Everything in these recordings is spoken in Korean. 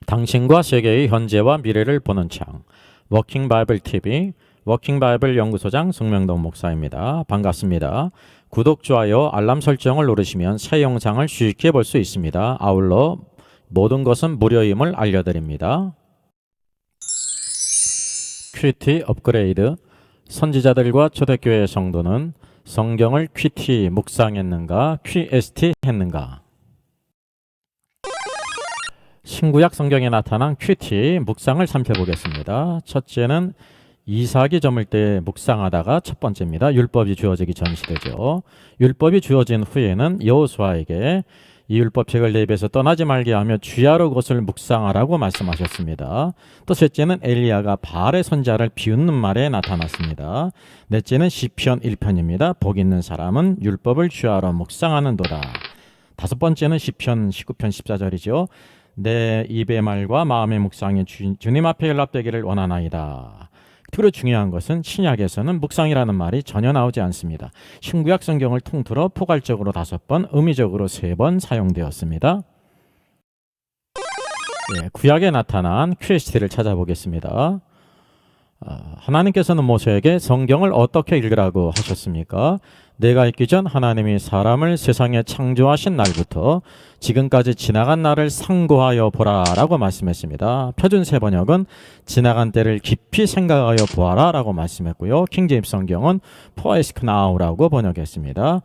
당신과 세계의 현재와 미래를 보는 창 워킹 바이블 TV 워킹 바이블 연구소장 송명동 목사입니다. 반갑습니다. 구독, 좋아요, 알람 설정을 누르시면 새 영상을 쉽게 볼 수 있습니다. 아울러 모든 것은 무료임을 알려드립니다. 큐티 업그레이드. 선지자들과 초대교회 성도는 성경을 큐티 묵상했는가 QST 했는가? 신구약 성경에 나타난 큐티 묵상을 살펴보겠습니다. 첫째는 이삭이 저물 때 묵상하다가 첫 번째입니다. 율법이 주어지기 전 시대죠. 율법이 주어진 후에는 여호수아에게 이 율법책을 내 입에서 떠나지 말게 하며 주야로 그것을 묵상하라고 말씀하셨습니다. 또 셋째는 엘리야가 바알의 선지자를 비웃는 말에 나타났습니다. 넷째는 시편 1편입니다. 복 있는 사람은 율법을 주야로 묵상하는도다. 다섯 번째는 시편 19편 14절이죠. 내 입의 말과 마음의 묵상이 주님 앞에 연락되기를 원하나이다. 특별히 중요한 것은 신약에서는 묵상이라는 말이 전혀 나오지 않습니다. 신구약 성경을 통틀어 포괄적으로 5번, 의미적으로 3번 사용되었습니다. 구약에 나타난 QST를 찾아보겠습니다. 하나님께서는 모세에게 성경을 어떻게 읽으라고 하셨습니까? 내가 있기 전 하나님이 사람을 세상에 창조하신 날부터 지금까지 지나간 날을 상고하여 보라 라고 말씀했습니다. 표준세 번역은 지나간 때를 깊이 생각하여 보아라 라고 말씀했고요. 킹제임스 성경은 For ask now 라고 번역했습니다.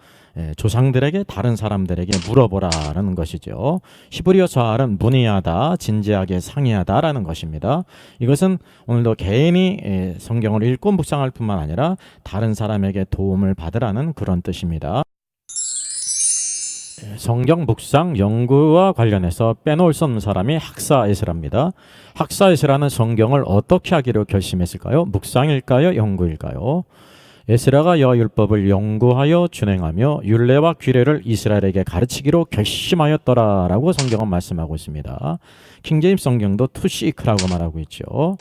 조상들에게, 다른 사람들에게 물어보라라는 것이죠. 히브리어 서알은 문의하다, 진지하게 상의하다 라는 것입니다. 이것은 오늘도 개인이 성경을 읽고 묵상할 뿐만 아니라 다른 사람에게 도움을 받으라는 그런 뜻입니다. 성경 묵상 연구와 관련해서 빼놓을 수 없는 사람이 학사 에스라입니다. 학사 에스라는 성경을 어떻게 하기로 결심했을까요? 묵상일까요? 연구일까요? 에스라가 여호와율법을 연구하여 준행하며 율례와 규례를 이스라엘에게 가르치기로 결심하였더라라고 성경은 말씀하고 있습니다. 킹제임스 성경도 to seek라고 말하고 있죠.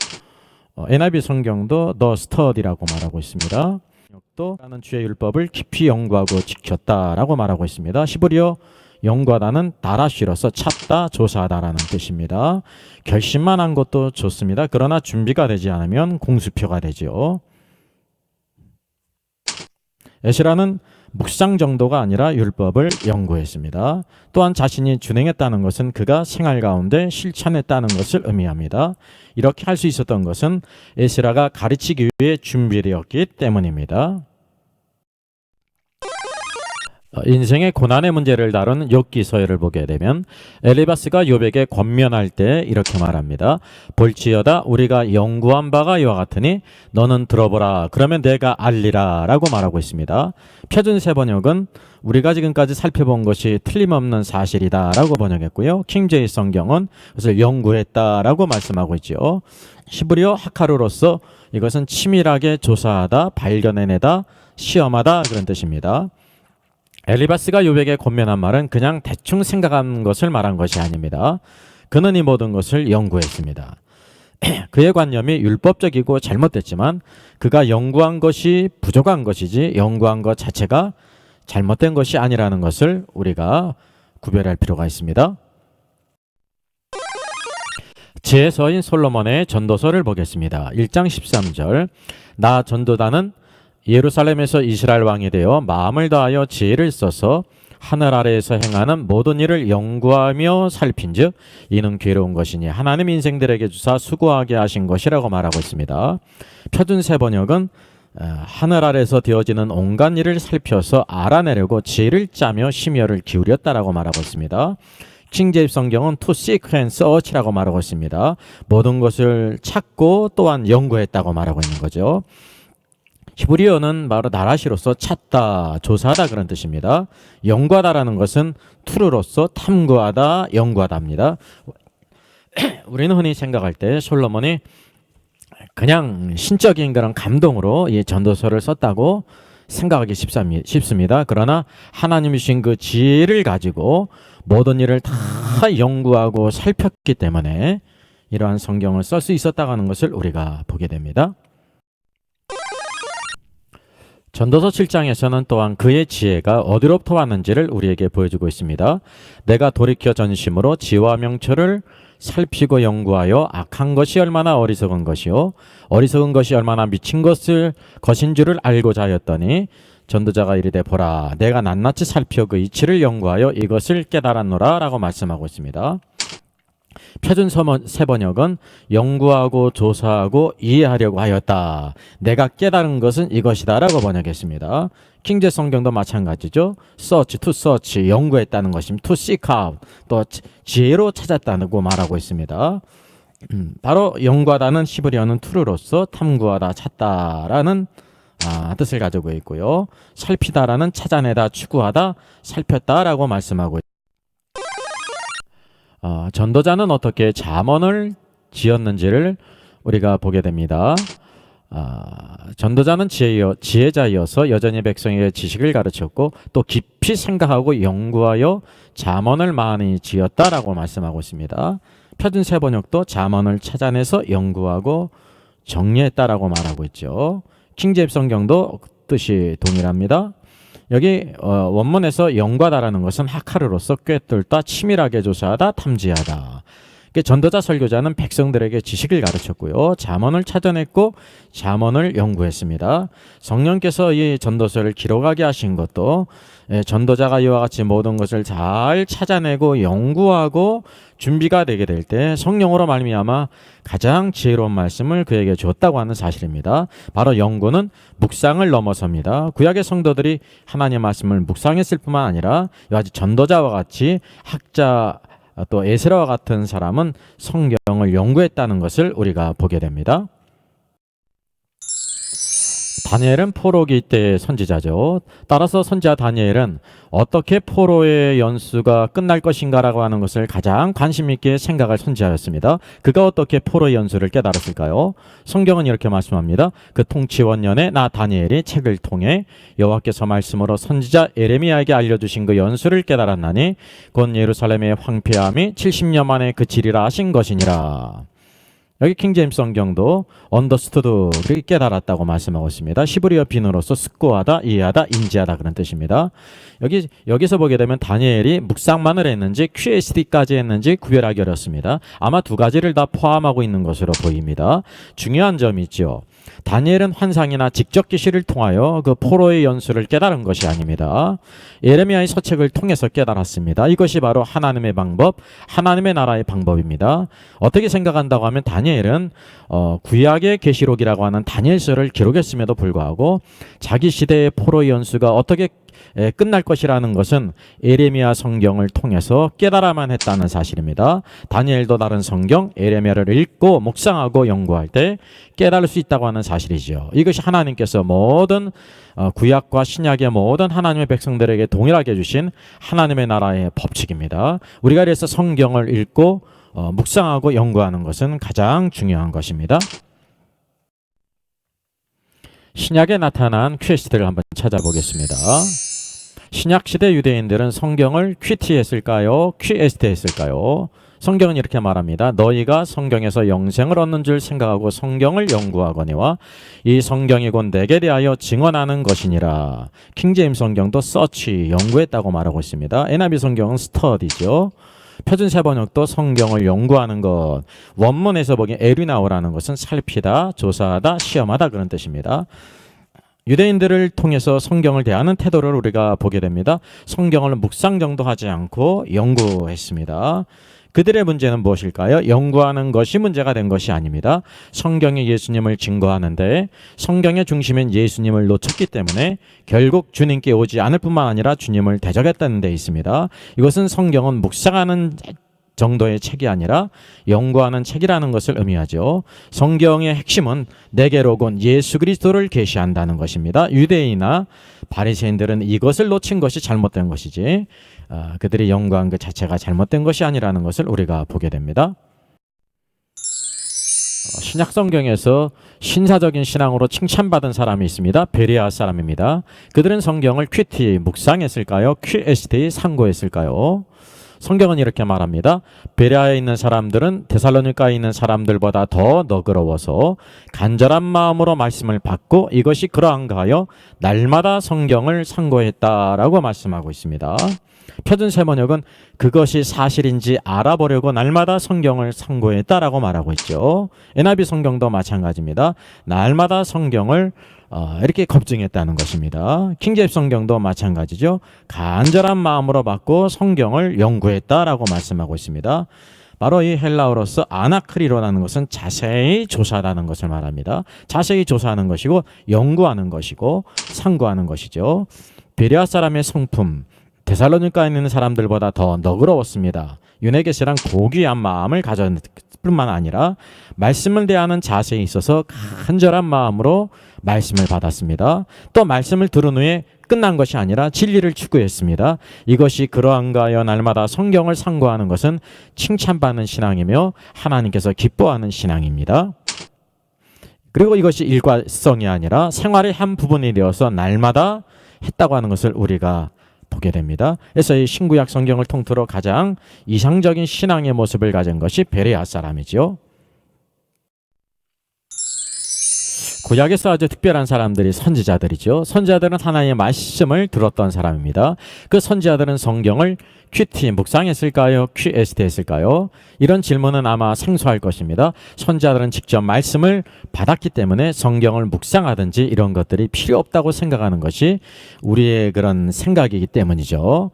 NIV 성경도 the study라고 말하고 있습니다. 또 라는 주의 율법을 깊이 연구하고 지켰다라고 말하고 있습니다. 히브리어 연구하다는 다라시로서 찾다, 조사하다라는 뜻입니다. 결심만 한 것도 좋습니다. 그러나 준비가 되지 않으면 공수표가 되죠. 에스라는 묵상 정도가 아니라 율법을 연구했습니다. 또한 자신이 준행했다는 것은 그가 생활 가운데 실천했다는 것을 의미합니다. 이렇게 할 수 있었던 것은 에스라가 가르치기 위해 준비되었기 때문입니다. 인생의 고난의 문제를 다룬 욥기 서예를 보게 되면 엘리바스가 욥에게 권면할 때 이렇게 말합니다. 볼지어다 우리가 연구한 바가 이와 같으니 너는 들어보라 그러면 내가 알리라 라고 말하고 있습니다. 표준세 번역은 우리가 지금까지 살펴본 것이 틀림없는 사실이다 라고 번역했고요. 킹제임스 성경은 그것을 연구했다 라고 말씀하고 있죠. 히브리어 하카루로서 이것은 치밀하게 조사하다, 발견해내다, 시험하다 그런 뜻입니다. 엘리바스가 욥에게 권면한 말은 그냥 대충 생각한 것을 말한 것이 아닙니다. 그는 이 모든 것을 연구했습니다. 그의 관념이 율법적이고 잘못됐지만 그가 연구한 것이 부족한 것이지 연구한 것 자체가 잘못된 것이 아니라는 것을 우리가 구별할 필요가 있습니다. 제서인 솔로몬의 전도서를 보겠습니다. 1장 13절 나 전도다는 예루살렘에서 이스라엘 왕이 되어 마음을 다하여 지혜를 써서 하늘 아래에서 행하는 모든 일을 연구하며 살핀즉 이는 괴로운 것이니 하나님 인생들에게 주사 수고하게 하신 것이라고 말하고 있습니다. 표준세 번역은 하늘 아래에서 되어지는 온갖 일을 살펴서 알아내려고 지혜를 짜며 심혈을 기울였다라고 말하고 있습니다. 킹제임스 성경은 to seek and search라고 말하고 있습니다. 모든 것을 찾고 또한 연구했다고 말하고 있는 거죠. 히브리어는 바로 나라시로서 찾다, 조사하다 그런 뜻입니다. 연구하다라는 것은 투르로서 탐구하다, 연구하다입니다. 우리는 흔히 생각할 때 솔로몬이 그냥 신적인 그런 감동으로 이 전도서를 썼다고 생각하기 쉽습니다. 그러나 하나님이 주신 그 지혜를 가지고 모든 일을 다 연구하고 살폈기 때문에 이러한 성경을 쓸 수 있었다고 하는 것을 우리가 보게 됩니다. 전도서 7장에서는 또한 그의 지혜가 어디로부터 왔는지를 우리에게 보여주고 있습니다. 내가 돌이켜 전심으로 지와 명철을 살피고 연구하여 악한 것이 얼마나 어리석은 것이요 어리석은 것이 얼마나 미친 것인 줄을 알고자 하였더니 전도자가 이르되 보라 내가 낱낱이 살펴 그 이치를 연구하여 이것을 깨달았노라 라고 말씀하고 있습니다. 표준 세번역은 연구하고 조사하고 이해하려고 하였다. 내가 깨달은 것은 이것이다 라고 번역했습니다. 킹제 성경도 마찬가지죠. search, to search, 연구했다는 것입니다. to seek out, 또 지혜로 찾았다고 말하고 있습니다. 바로 연구하다는 히브리어는 투르로서 탐구하다, 찾다라는 뜻을 가지고 있고요. 살피다라는 찾아내다, 추구하다, 살폈다라고 말씀하고 있습니다. 전도자는 어떻게 잠언을 지었는지를 우리가 보게 됩니다. 전도자는 지혜자이어서 여전히 백성에게 지식을 가르쳤고 또 깊이 생각하고 연구하여 잠언을 많이 지었다라고 말씀하고 있습니다. 표준 세번역도 잠언을 찾아내서 연구하고 정리했다라고 말하고 있죠. 킹제임스 성경도 뜻이 동일합니다. 여기 원문에서 연구하다라는 것은 하카르로서 꿰뚫다, 치밀하게 조사하다, 탐지하다. 전도자 설교자는 백성들에게 지식을 가르쳤고요. 잠언을 찾아냈고 잠언을 연구했습니다. 성령께서 이 전도서를 기록하게 하신 것도 전도자가 이와 같이 모든 것을 잘 찾아내고 연구하고 준비가 되게 될 때 성령으로 말미암아 가장 지혜로운 말씀을 그에게 줬다고 하는 사실입니다. 바로 연구는 묵상을 넘어섭니다. 구약의 성도들이 하나님의 말씀을 묵상했을 뿐만 아니라 이와 같이 전도자와 같이 학자 또 에스라와 같은 사람은 성경을 연구했다는 것을 우리가 보게 됩니다. 다니엘은 포로기 때의 선지자죠. 따라서 선지자 다니엘은 어떻게 포로의 연수가 끝날 것인가라고 하는 것을 가장 관심 있게 생각할 선지자였습니다. 그가 어떻게 포로의 연수를 깨달았을까요? 성경은 이렇게 말씀합니다. 그 통치원년에 나 다니엘이 책을 통해 여호와께서 말씀으로 선지자 에레미야에게 알려주신 그 연수를 깨달았나니 곧 예루살렘의 황폐함이 70년 만에 그치리라 하신 것이니라. 여기 킹제임스 성경도 understood를 깨달았다고 말씀하고 있습니다. 히브리어 빈으로서 숙고하다, 이해하다, 인지하다 그런 뜻입니다. 여기서 보게 되면 다니엘이 묵상만을 했는지 QSD까지 했는지 구별하기 어렵습니다. 아마 두 가지를 다 포함하고 있는 것으로 보입니다. 중요한 점이 있죠. 다니엘은 환상이나 직접 계시를 통하여 그 포로의 연수를 깨달은 것이 아닙니다. 예레미야의 서책을 통해서 깨달았습니다. 이것이 바로 하나님의 방법, 하나님의 나라의 방법입니다. 어떻게 생각한다고 하면 다니엘은 구약의 계시록이라고 하는 다니엘서를 기록했음에도 불구하고 자기 시대의 포로의 연수가 어떻게 끝날 것이라는 것은 에레미야 성경을 통해서 깨달아만 했다는 사실입니다. 다니엘도 다른 성경 에레미야를 읽고 묵상하고 연구할 때 깨달을 수 있다고 하는 사실이죠. 이것이 하나님께서 모든 구약과 신약의 모든 하나님의 백성들에게 동일하게 주신 하나님의 나라의 법칙입니다. 우리가 그래서 성경을 읽고 묵상하고 연구하는 것은 가장 중요한 것입니다. 신약에 나타난 퀘스트를 한번 찾아보겠습니다. 신약시대 유대인들은 성경을 QT 했을까요? QST 했을까요? 성경은 이렇게 말합니다. 너희가 성경에서 영생을 얻는 줄 생각하고 성경을 연구하거니와 이 성경이 곧 내게 대하여 증언하는 것이니라. 킹제임스 성경도 search, 연구했다고 말하고 있습니다. NIV 성경은 study죠. 표준 세번역도 성경을 연구하는 것. 원문에서 보기엔 에리나오라는 것은 살피다, 조사하다, 시험하다 그런 뜻입니다. 유대인들을 통해서 성경을 대하는 태도를 우리가 보게 됩니다. 성경을 묵상 정도 하지 않고 연구했습니다. 그들의 문제는 무엇일까요? 연구하는 것이 문제가 된 것이 아닙니다. 성경이 예수님을 증거하는데 성경의 중심인 예수님을 놓쳤기 때문에 결국 주님께 오지 않을 뿐만 아니라 주님을 대적했다는 데 있습니다. 이것은 성경은 묵상하는 정도의 책이 아니라 연구하는 책이라는 것을 의미하죠. 성경의 핵심은 내게로 온 예수 그리스도를 계시한다는 것입니다. 유대인이나 바리새인들은 이것을 놓친 것이 잘못된 것이지 그들이 연구한 그 자체가 잘못된 것이 아니라는 것을 우리가 보게 됩니다. 신약 성경에서 신사적인 신앙으로 칭찬받은 사람이 있습니다. 베레아 사람입니다. 그들은 성경을 QT 묵상했을까요? QST 상고했을까요? 성경은 이렇게 말합니다. 베레아에 있는 사람들은 데살로니가에 있는 사람들보다 더 너그러워서 간절한 마음으로 말씀을 받고 이것이 그러한가 하여 날마다 성경을 상고했다라고 말씀하고 있습니다. 표준 세번역은 그것이 사실인지 알아보려고 날마다 성경을 상고했다라고 말하고 있죠. NIV 성경도 마찬가지입니다. 날마다 성경을 이렇게 검증했다는 것입니다. 킹제임스 성경도 마찬가지죠. 간절한 마음으로 받고 성경을 연구했다라고 말씀하고 있습니다. 바로 이 헬라어로서 아나크리로라는 것은 자세히 조사하는 것을 말합니다. 자세히 조사하는 것이고 연구하는 것이고 상고하는 것이죠. 베레아 사람의 성품, 데살로니가에 있는 사람들보다 더 너그러웠습니다. 유네게스랑 고귀한 마음을 가졌을 뿐만 아니라 말씀을 대하는 자세에 있어서 간절한 마음으로 말씀을 받았습니다. 또 말씀을 들은 후에 끝난 것이 아니라 진리를 추구했습니다. 이것이 그러한가 하여 날마다 성경을 상고하는 것은 칭찬받는 신앙이며 하나님께서 기뻐하는 신앙입니다. 그리고 이것이 일과성이 아니라 생활의 한 부분이 되어서 날마다 했다고 하는 것을 우리가 보게 됩니다. 그래서 이 신구약 성경을 통틀어 가장 이상적인 신앙의 모습을 가진 것이 베레아 사람이죠. 구약에서 아주 특별한 사람들이 선지자들이죠. 선지자들은 하나님의 말씀을 들었던 사람입니다. 그 선지자들은 성경을 QT 묵상했을까요? QST 했을까요? 이런 질문은 아마 생소할 것입니다. 선지자들은 직접 말씀을 받았기 때문에 성경을 묵상하든지 이런 것들이 필요 없다고 생각하는 것이 우리의 그런 생각이기 때문이죠.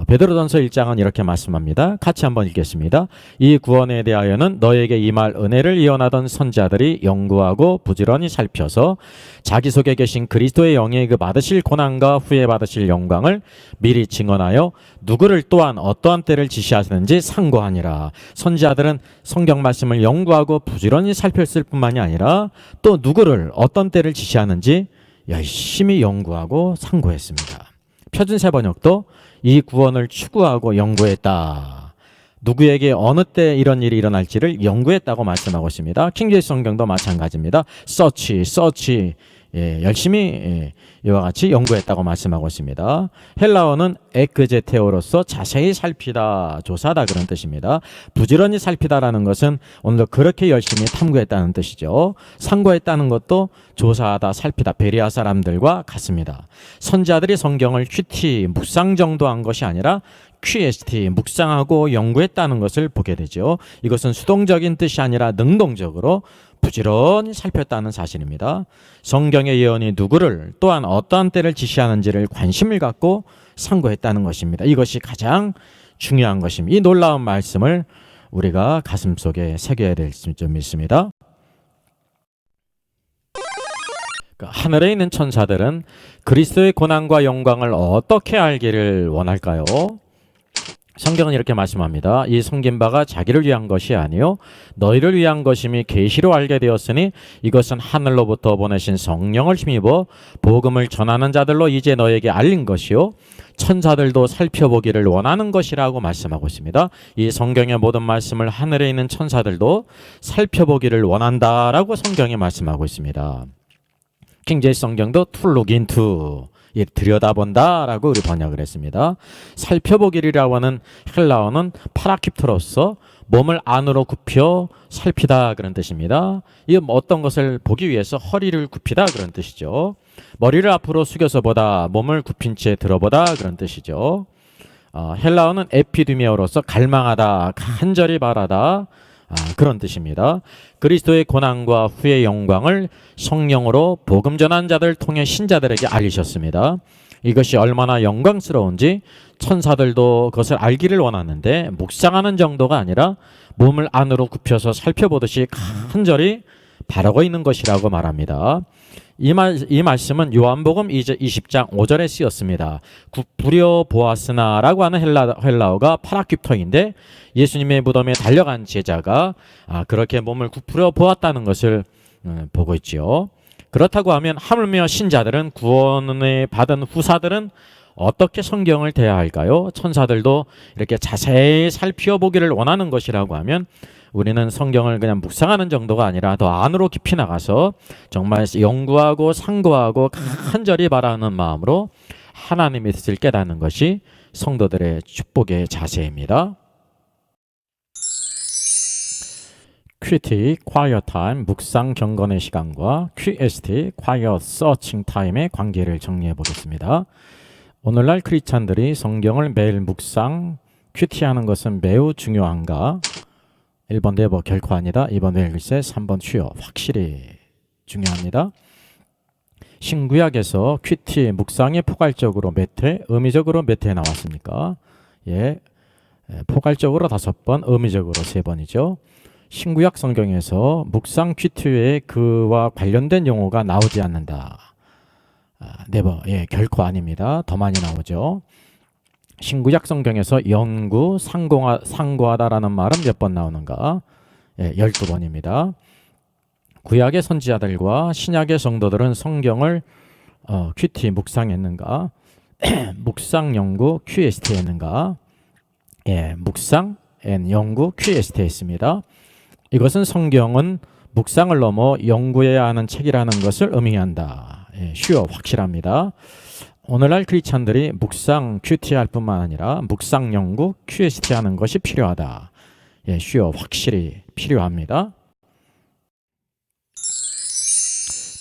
베드로전서 1장은 이렇게 말씀합니다. 같이 한번 읽겠습니다. 이 구원에 대하여는 너에게 임할 은혜를 예언하던 선지자들이 연구하고 부지런히 살펴서 자기 속에 계신 그리스도의 영의 그 받으실 고난과 후에 받으실 영광을 미리 증언하여 누구를 또한 어떠한 때를 지시하시는지 상고하니라. 선지자들은 성경 말씀을 연구하고 부지런히 살폈을 뿐만이 아니라 또 누구를 어떤 때를 지시하는지 열심히 연구하고 상고했습니다. 표준세 번역도 이 구원을 추구하고 연구했다. 누구에게 어느 때 이런 일이 일어날지를 연구했다고 말씀하고 있습니다. 킹제임스 성경도 마찬가지입니다. 서치 열심히 이와 같이 연구했다고 말씀하고 있습니다. 헬라어는 에크제테오로서 자세히 살피다, 조사다 그런 뜻입니다. 부지런히 살피다라는 것은 오늘도 그렇게 열심히 탐구했다는 뜻이죠. 상고했다는 것도 조사하다, 살피다, 베레아 사람들과 같습니다. 선지자들이 성경을 QT, 묵상 정도 한 것이 아니라 QST, 묵상하고 연구했다는 것을 보게 되죠. 이것은 수동적인 뜻이 아니라 능동적으로 부지런히 살폈다는 사실입니다. 성경의 예언이 누구를 또한 어떠한 때를 지시하는지를 관심을 갖고 상고했다는 것입니다. 이것이 가장 중요한 것입니다. 이 놀라운 말씀을 우리가 가슴속에 새겨야 될 점이 있습니다. 하늘에 있는 천사들은 그리스도의 고난과 영광을 어떻게 알기를 원할까요? 성경은 이렇게 말씀합니다. 이 섬긴 바가 자기를 위한 것이 아니요 너희를 위한 것임이 계시로 알게 되었으니 이것은 하늘로부터 보내신 성령을 힘입어 복음을 전하는 자들로 이제 너에게 알린 것이요 천사들도 살펴보기를 원하는 것이라고 말씀하고 있습니다. 이 성경의 모든 말씀을 하늘에 있는 천사들도 살펴보기를 원한다라고 성경이 말씀하고 있습니다. 킹제임스 성경도 to look into 들여다본다라고 우리 번역을 했습니다. 살펴보기라고 하는 헬라어는 파라킵토로서 몸을 안으로 굽혀 살피다 그런 뜻입니다. 이 어떤 것을 보기 위해서 허리를 굽히다 그런 뜻이죠. 머리를 앞으로 숙여서 보다, 몸을 굽힌 채 들어보다 그런 뜻이죠. 헬라어는 에피드미어로서 갈망하다, 간절히 바라다 그런 뜻입니다. 그리스도의 고난과 후의 영광을 성령으로 복음 전한 자들 통해 신자들에게 알리셨습니다. 이것이 얼마나 영광스러운지 천사들도 그것을 알기를 원하는데 묵상하는 정도가 아니라 몸을 안으로 굽혀서 살펴보듯이 간절히 바라고 있는 것이라고 말합니다. 이 말씀은 요한복음 20장 5절에 쓰였습니다. 굽부려 보았으나라고 하는 헬라어가 파라킵토인데 예수님의 무덤에 달려간 제자가 그렇게 몸을 굽부려 보았다는 것을 보고 있지요. 그렇다고 하면 하물며 신자들은 구원을 받은 후사들은 어떻게 성경을 대해야 할까요? 천사들도 이렇게 자세히 살펴보기를 원하는 것이라고 하면 우리는 성경을 그냥 묵상하는 정도가 아니라 더 안으로 깊이 나가서 정말 연구하고 상고하고 간절히 바라는 마음으로 하나님의 뜻을 깨닫는 것이 성도들의 축복의 자세입니다. QT, Quiet Time, 묵상 경건의 시간과 QST, Quiet Searching Time의 관계를 정리해 보겠습니다. 오늘날 크리스찬들이 성경을 매일 묵상, 큐티하는 것은 매우 중요한가? 1번 네버 결코 아니다. 2번 왜 글쎄. 3번 쉬어 확실히 중요합니다. 신구약에서 큐티 묵상이 포괄적으로 몇 회, 의미적으로 몇 회 나왔습니까? 예, 포괄적으로 5번, 의미적으로 3번이죠. 신구약 성경에서 묵상 큐티 외에 그와 관련된 용어가 나오지 않는다. 네버, 예, 결코 아닙니다. 더 많이 나오죠. 신구약 성경에서 연구, 상고하다라는 말은 몇 번 나오는가? 예, 12번입니다. 구약의 선지자들과 신약의 성도들은 성경을 큐티 묵상했는가? 묵상 연구 QST 했는가? 예, 묵상 연구 QST 했습니다. 이것은 성경은 묵상을 넘어 연구해야 하는 책이라는 것을 의미한다. 예, 쉬워 확실합니다. 오늘날 크리스찬들이 묵상 큐티 할 뿐만 아니라 묵상 연구 QST 하는 것이 필요하다. 예, 쉬워 확실히 필요합니다.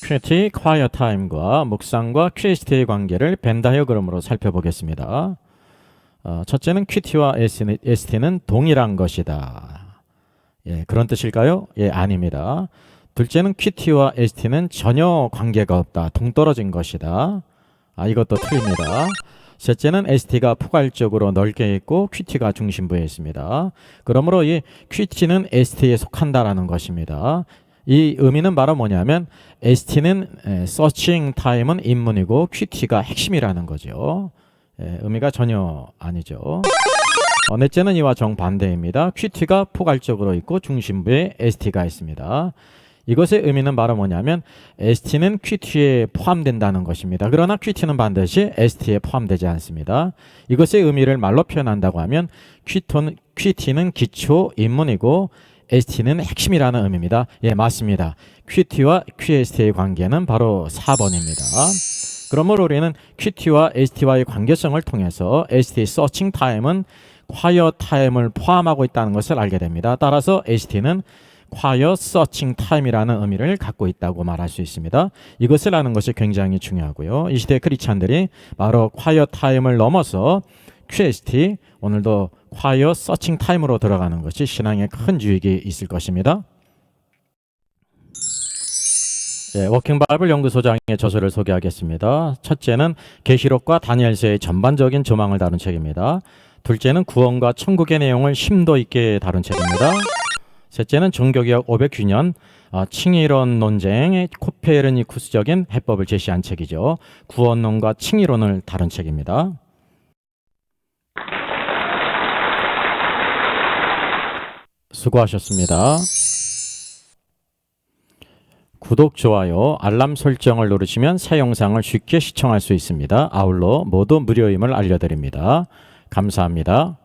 큐티 콰이어 타임과 묵상과 QST의 관계를 벤 다이어그램으로 살펴보겠습니다. 첫째는 큐티와 ST는 동일한 것이다. 예, 그런 뜻일까요? 예, 아닙니다. 둘째는 큐티와 ST는 전혀 관계가 없다. 동떨어진 것이다. 이것도 틀립니다. 셋째는 ST가 포괄적으로 넓게 있고 큐티가 중심부에 있습니다. 그러므로 이 큐티는 ST에 속한다라는 것입니다. 이 의미는 바로 뭐냐면 ST는 서칭 타임은 입문이고 큐티가 핵심이라는 거죠. 의미가 전혀 아니죠. 넷째는 이와 정반대입니다. 큐티가 포괄적으로 있고 중심부에 ST가 있습니다. 이것의 의미는 바로 뭐냐면 ST는 큐티에 포함된다는 것입니다. 그러나 큐티는 반드시 ST에 포함되지 않습니다. 이것의 의미를 말로 표현한다고 하면 큐티는 기초 입문이고 ST는 핵심이라는 의미입니다. 예, 맞습니다. 큐티와 QST의 관계는 바로 4번입니다. 그러므로 우리는 큐티와 ST와의 관계성을 통해서 ST 서칭 타임은 콰이어 타임을 포함하고 있다는 것을 알게 됩니다. 따라서 ST는 콰이어 서칭 타임이라는 의미를 갖고 있다고 말할 수 있습니다. 이것을 아는 것이 굉장히 중요하고요. 이 시대 크리스찬들이 바로 콰이어 타임을 넘어서 QST, 오늘도 콰이어 서칭 타임으로 들어가는 것이 신앙에 큰 유익이 있을 것입니다. 예, 워킹 바이블 연구소장의 저서를 소개하겠습니다. 첫째는 계시록과 다니엘서의 전반적인 조망을 다룬 책입니다. 둘째는 구원과 천국의 내용을 심도 있게 다룬 책입니다. 셋째는 종교개혁 500주년 칭의론 논쟁의 코페르니쿠스적인 해법을 제시한 책이죠. 구원론과 칭의론을 다룬 책입니다. 수고하셨습니다. 구독, 좋아요, 알람 설정을 누르시면 새 영상을 쉽게 시청할 수 있습니다. 아울러 모두 무료임을 알려드립니다. 감사합니다.